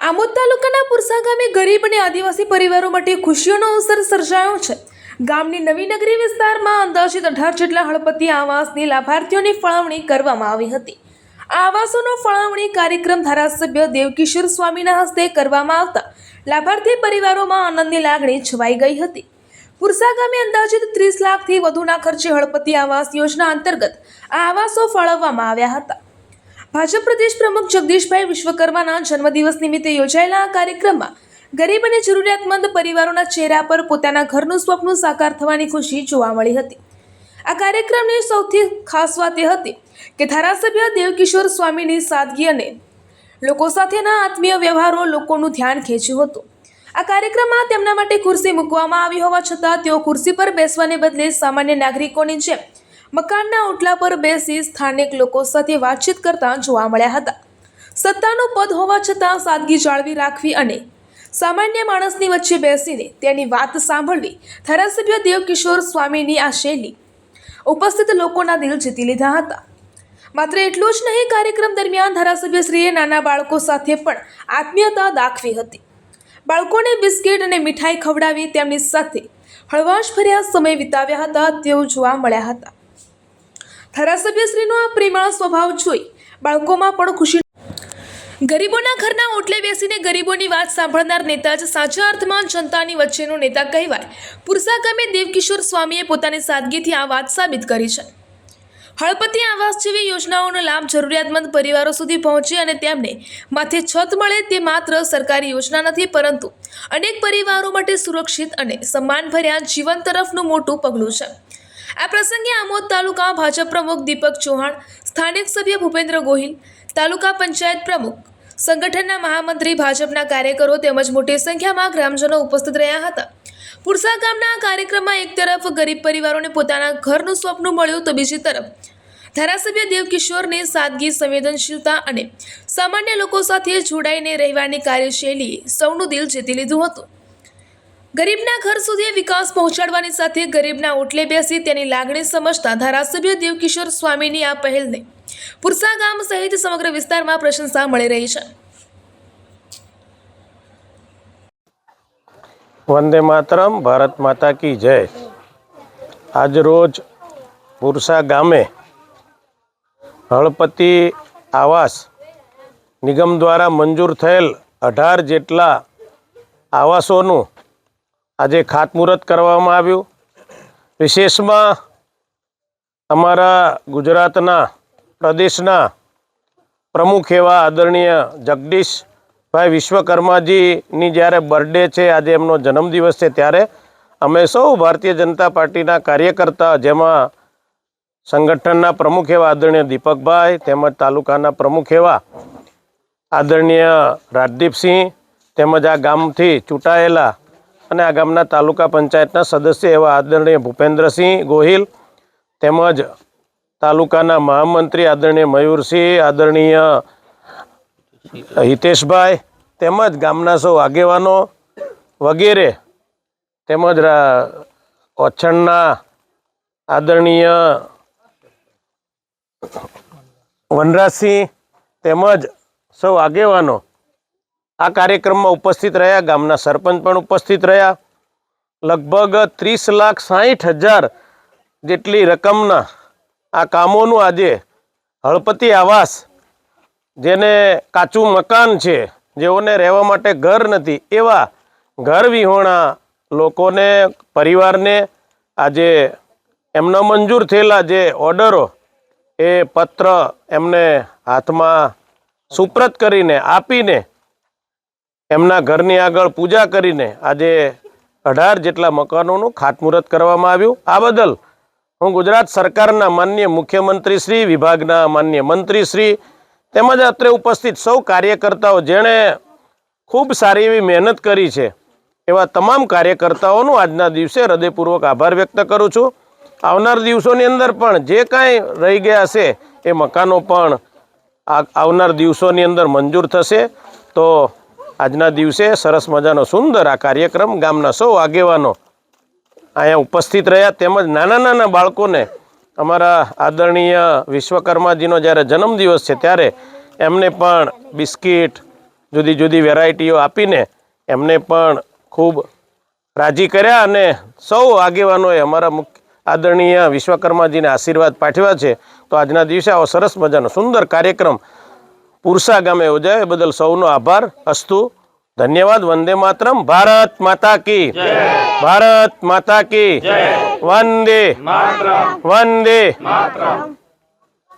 આમોદ તાલુકાના પુરસા ગામે ગરીબ અને આદિવાસી પરિવારો માટે ખુશીઓનો અવસર સર્જાયો છે। ગામની નવી નગરી વિસ્તારમાં અંદાજિત 18 જેટલા હળપતિ આવાસની લાભાર્થીઓની ફાળવણી કરવામાં આવી હતી। આ આવાસોનો ફાળવણી કાર્યક્રમ ધારાસભ્ય દેવકિશોર સ્વામીના હસ્તે કરવામાં આવતા લાભાર્થી પરિવારોમાં આનંદની લાગણી છવાઈ ગઈ હતી। પુરસા ગામે અંદાજિત 30 લાખથી વધુના ખર્ચે હળપતિ આવાસ યોજના અંતર્ગત આ આવાસો ફાળવવામાં આવ્યા હતા। ભાજપ પ્રદેશ પ્રમુખ જગદીશભાઈ વિશ્વકર્માના જન્મદિવસ નિમિત્તે યોજાયેલા આ કાર્યક્રમમાં ગરીબ અને જરૂરિયાતમંદ પરિવારોના ચહેરા પર પોતાના ઘરનું સ્વપ્ન સાકાર થવાની ખુશી જોવા મળી હતી। આ કાર્યક્રમની સૌથી ખાસ વાત એ હતી કે ધારાસભ્ય દેવકિશોર સ્વામીની સાદગી અને લોકો સાથેના આત્મીય વ્યવહારો લોકોનું ધ્યાન ખેંચ્યું હતું। આ કાર્યક્રમમાં તેમના માટે ખુરશી મૂકવામાં આવી હોવા છતાં તેઓ ખુરશી પર બેસવાને બદલે સામાન્ય નાગરિકોની જેમ મકાનના ઓટલા પર બેસી સ્થાનિક લોકો સાથે વાતચીત કરતા જોવા મળ્યા હતા। સત્તાનું પદ હોવા છતાં સાદગી જાળવી રાખવી અને સામાન્ય માણસની વચ્ચે બેસીને તેની વાત સાંભળવી ધારાસભ્ય દેવકિશોર સ્વામીની આ શૈલી ઉપસ્થિત લોકોના દિલ જીતી લીધા હતા। માત્ર એટલું જ નહીં, કાર્યક્રમ દરમિયાન ધારાસભ્યશ્રીએ નાના બાળકો સાથે પણ આત્મીયતા દાખવી હતી। બાળકોને બિસ્કિટ અને મીઠાઈ ખવડાવી તેમની સાથે હળવાશભર્યા સમય વિતાવ્યા હતા તેવું જોવા મળ્યા હતા। ધારાસભ્યશ્રીનો આ પ્રેમાળ સ્વભાવ જોઈ બાળકોમાં પણ ખુશી। ગરીબોના ઘરના ઓટલે બેસીને ગરીબોની વાત સાંભળનાર નેતા જ સાચા અર્થમાં જનતાની વચ્ચેનો નેતા કહેવાય। પુરસા ગામે દેવકિશોર સ્વામીએ પોતાની સાદગીથી આ વાત સાબિત કરી છે। હળપતિ આવાસ જેવી યોજનાઓનો લાભ જરૂરિયાતમંદ પરિવારો સુધી પહોંચે અને તેમને માથે છત મળે તે માત્ર સરકારી યોજના નથી, પરંતુ અનેક પરિવારો માટે સુરક્ષિત અને સન્માનભર્યા જીવન તરફનું મોટું પગલું છે। આ પ્રસંગે આમોદ તાલુકા ભાજપ પ્રમુખ દીપક ચૌહાણ, સ્થાનિક સભ્ય ભૂપેન્દ્ર ગોહિલ, તાલુકા પંચાયત પ્રમુખ, સંગઠનના મહામંત્રી, ભાજપના કાર્યકરો તેમજ મોટી સંખ્યામાં ગ્રામજનો ઉપસ્થિત રહ્યા હતા। પુરસા ગામના આ કાર્યક્રમમાં એક તરફ ગરીબ પરિવારોને પોતાના ઘરનું સ્વપ્ન મળ્યું તો બીજી તરફ ધારાસભ્ય દેવકિશોરની સાદગી, સંવેદનશીલતા અને સામાન્ય લોકો સાથે જોડાઈને રહેવાની કાર્યશૈલીએ સૌનું દિલ જીતી લીધું હતું। ગરીબના ઘર સુધી વિકાસ પહોંચાડવાની સાથે ગરીબના ઓટલે બેસી તેની લાગણી સમજતા ધારાસભ્ય દેવકિશોર સ્વામીની આ પહેલને પુરસા ગામ સહિત સમગ્ર વિસ્તારમાં પ્રશંસા મળી રહી છે। વંદે માતરમ, ભારત માતા કી જય। આજ રોજ પુરસા ગામે હળપતિ આવાસ નિગમ દ્વારા મંજૂર થયેલ 18 જેટલા આવાસોનું આજે ખાતમુહૂર્ત કરવામાં આવ્યું। વિશેષમાં અમારા ગુજરાતના પ્રદેશના પ્રમુખ એવા આદરણીય જગદીશભાઈ વિશ્વકર્માજીની જ્યારે બર્થડે છે, આજે એમનો જન્મદિવસ છે, ત્યારે અમે સૌ ભારતીય જનતા પાર્ટીના કાર્યકર્તા, જેમાં સંગઠનના પ્રમુખ એવા આદરણીય દીપકભાઈ તેમજ તાલુકાના પ્રમુખ એવા આદરણીય રાજદીપસિંહ તેમજ આ ગામથી ચૂંટાયેલા અને આ ગામના તાલુકા પંચાયતના સદસ્ય એવા આદરણીય ભૂપેન્દ્રસિંહ ગોહિલ તેમજ તાલુકાના મહામંત્રી આદરણીય મયુરસિંહ, આદરણીય હિતેશભાઈ તેમજ ગામના સૌ આગેવાનો વગેરે તેમજ ઓછણના આદરણીય વનરાજસિંહ તેમજ સૌ આગેવાનો આ કાર્યક્રમમાં ઉપસ્થિત રહ્યા। ગામના સરપંચ પણ ઉપસ્થિત રહ્યા। લગભગ 30,60,000 જેટલી રકમના આ કામોનું આજે હળપતિ આવાસ, જેને કાચું મકાન છે, જેઓને રહેવા માટે ઘર નથી, એવા ઘર વિહોણા લોકોને, પરિવારને આજે એમના મંજૂર થયેલા જે ઓર્ડરો એ પત્ર એમને હાથમાં સુપ્રત કરીને આપીને એમના ઘરની આગળ પૂજા કરીને આજે 18 જેટલા મકાનોનું ખાતમુહૂર્ત કરવામાં આવ્યું। આ બદલ હું ગુજરાત સરકારના માનનીય મુખ્યમંત્રી શ્રી, વિભાગના માનનીય મંત્રી શ્રી તેમજ અત્રે ઉપસ્થિત સૌ કાર્યકર્તાઓ, જેણે ખૂબ સારી એવી મહેનત કરી છે, એવા તમામ કાર્યકર્તાઓનું આજના દિવસે હૃદયપૂર્વક આભાર વ્યક્ત કરું છું। આવનાર દિવસોની અંદર પણ જે કાંઈ રહી ગયા છે એ મકાનો પણ આવનાર દિવસોની અંદર મંજૂર થશે। તો આજના દિવસે સરસ મજાનો સુંદર આ કાર્યક્રમ ગામના સૌ આગેવાનો અહીંયા ઉપસ્થિત રહ્યા, તેમજ નાના નાના બાળકોને અમારા આદરણીય વિશ્વકર્માજીનો જ્યારે જન્મદિવસ છે ત્યારે એમને પણ બિસ્કિટ, જુદી જુદી વેરાયટીઓ આપીને એમને પણ ખૂબ રાજી કર્યા અને સૌ આગેવાનોએ અમારા મુખ્ય આદરણીય વિશ્વકર્માજીને આશીર્વાદ પાઠવ્યા છે. તો આજના દિવસે આવો સરસ મજાનો સુંદર કાર્યક્રમ પુરસા ગામે યોજાયો એ બદલ સૌનો આભાર. અસ્તુ, ધન્યવાદ. વંદે માતરમ. ભારત માતા કી ભારત માતા કી વંદે વંદે